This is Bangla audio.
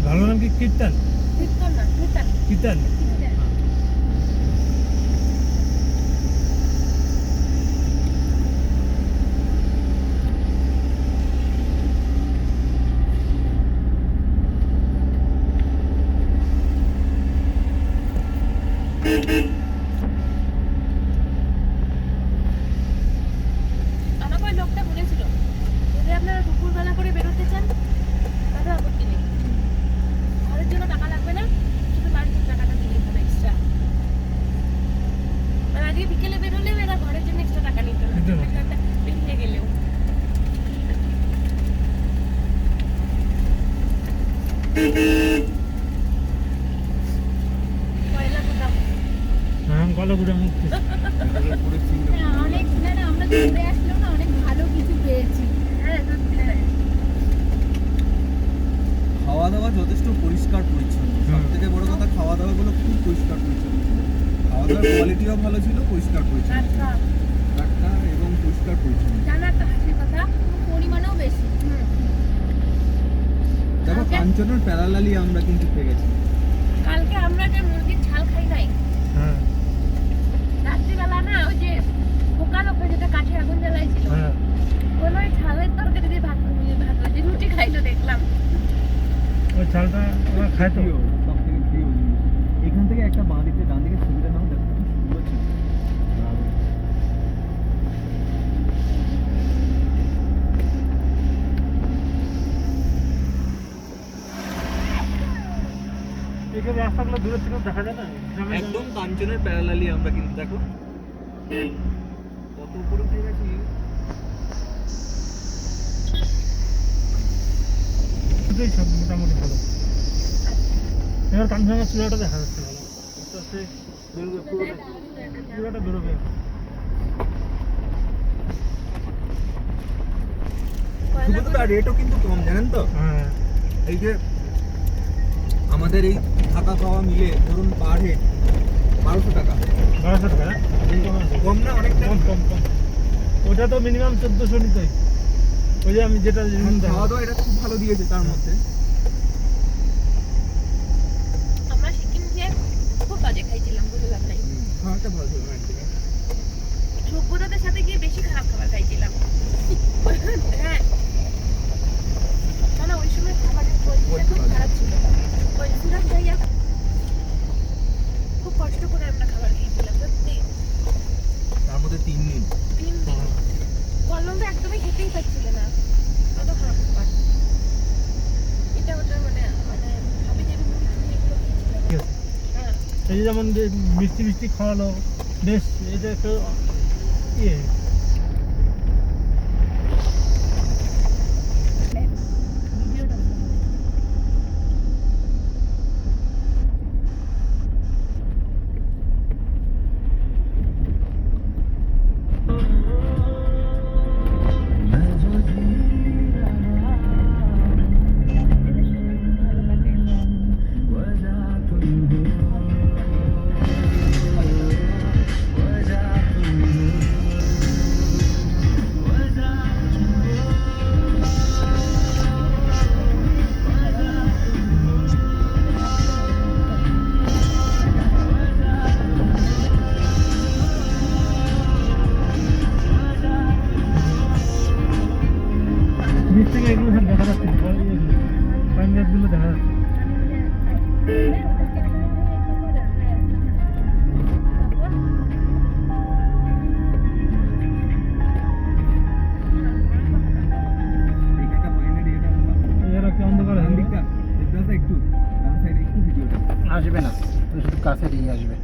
ভালো নাম কি? কীর্তন? কীর্তন। আমাকে ওই লোকটা বলেছিল যদি আপনারা দুপুরবেলা করে বেরোতে চান তাহলে আপত্তি নেই, ঘরের জন্য টাকা লাগবে না, শুধু লাঞ্চের টাকাটা দিলেই হবে এক্সট্রা। মানে আজকে বিকেলে বেরোলেও এরা ঘরের জন্য এক্সট্রা টাকা নিত না, বেরিয়ে গেলেও। কয়লা কোথাও গলাগুড়া মুক্তি। অনেক না আমরা ঘুরে আসলাম না, অনেক ভালো কিছু পেয়েছি। হ্যাঁ খাওয়া দাওয়া যথেষ্ট পরিষ্কার পরিচ্ছন্ন। সব থেকে বড় কথা, খাওয়া দাওয়া গুলো খুব পরিষ্কার পরিচ্ছন্ন ছিল। খাওয়া দাওয়ার কোয়ালিটিও ভালো ছিল, পরিষ্কার পরিচ্ছন্ন ছিল। টাটকা এবং পরিষ্কার পরিচ্ছন্ন। জানা একটা হাসির কথা, পরিমাণও বেশি। দেখো কাঞ্চনের প্যারালালি আমরা কিন্তু পেয়ে গেছি। কালকে আমরা যে মুরগির ঝাল খাই নাই, হ্যাঁ রাত্রিবেলা না ওই যে দোকান ওপরে যেটা কাঠে আগুন জ্বালাইছিল, হ্যাঁ। কোনো ওই ঝালের তরকারি দিয়ে ভাত যে রুটি খাইলো দেখলাম। ওই চালটা ওরা খায় তো। প্রিয়, সব থেকে প্রিয় জিনিস। এখান থেকে একটা বাঁ দিকে ডান দিকে সুবিধা নাও, দেখো খুব সুন্দর ছিল। এখানে রাস্তাগুলো দূরে থেকে দেখা যায় না, একদম কাঞ্চনের প্যারালালি আমরা কিন্তু দেখো কত উপরে উঠে গেছি। দুটোই সব মোটামুটি ভালো। এবার কাঞ্চনের চূড়াটা দেখা যাচ্ছে ভালো, আস্তে আস্তে বেরোবে, পুরোটা বেরোবে। শুধু তার রেটও কিন্তু কম, জানেন তো? হ্যাঁ এই যে আমাদের এই থাকা খাওয়া মিলে ধরুন পার হেড 1200 টাকা। 1200 টাকা না? কম না? অনেকটা কম কম কম। ওটা তো মিনিমাম 1400 নিতেই। ওই যে আমি যেটা খাওয়া দাওয়া এটা খুব ভালো দিয়েছে তার মধ্যে। আমরা সিকিম গিয়ে খুব বাজে খাইছিলাম, বুঝলাম নাই। খাওয়াটা ভালো ছিল না একদিকে। সভ্যতাদের সাথে গিয়ে বেশি খারাপ খাবার খাইছিলাম। হ্যাঁ, না ওই সময় খাবারের কোয়ালিটিটা খুব খারাপ ছিল। ওই সুরাট যাইয়া খুব কষ্ট করে আমরা খাবার খেয়েছিলাম, সত্যি। তার মধ্যে 3 দিন 3 দিন কলম্বে একদমই খেতেই পাচ্ছিল না, অত খারাপ খাবার। এটা ওটা মানে ভাবি দেবী এগুলো খেয়েছিলাম। হ্যাঁ, এই যে যেমন যে মিষ্টি মিষ্টি খাওয়ালো বেশ, এটা একটু ইয়ে ভিডিওটা নিচ থেকে এগুলো সব দেখা যাচ্ছে, পাঞ্জাবগুলো দেখা যাচ্ছে। এইটা ফাইনালি এটা এরা কি অন্ধকার ডান দিকটা দেখতে পাচ্ছ একটু, ডান সাইডে একটু ভিডিওটা আসবে না, শুধু কাছে দিয়ে আসবে।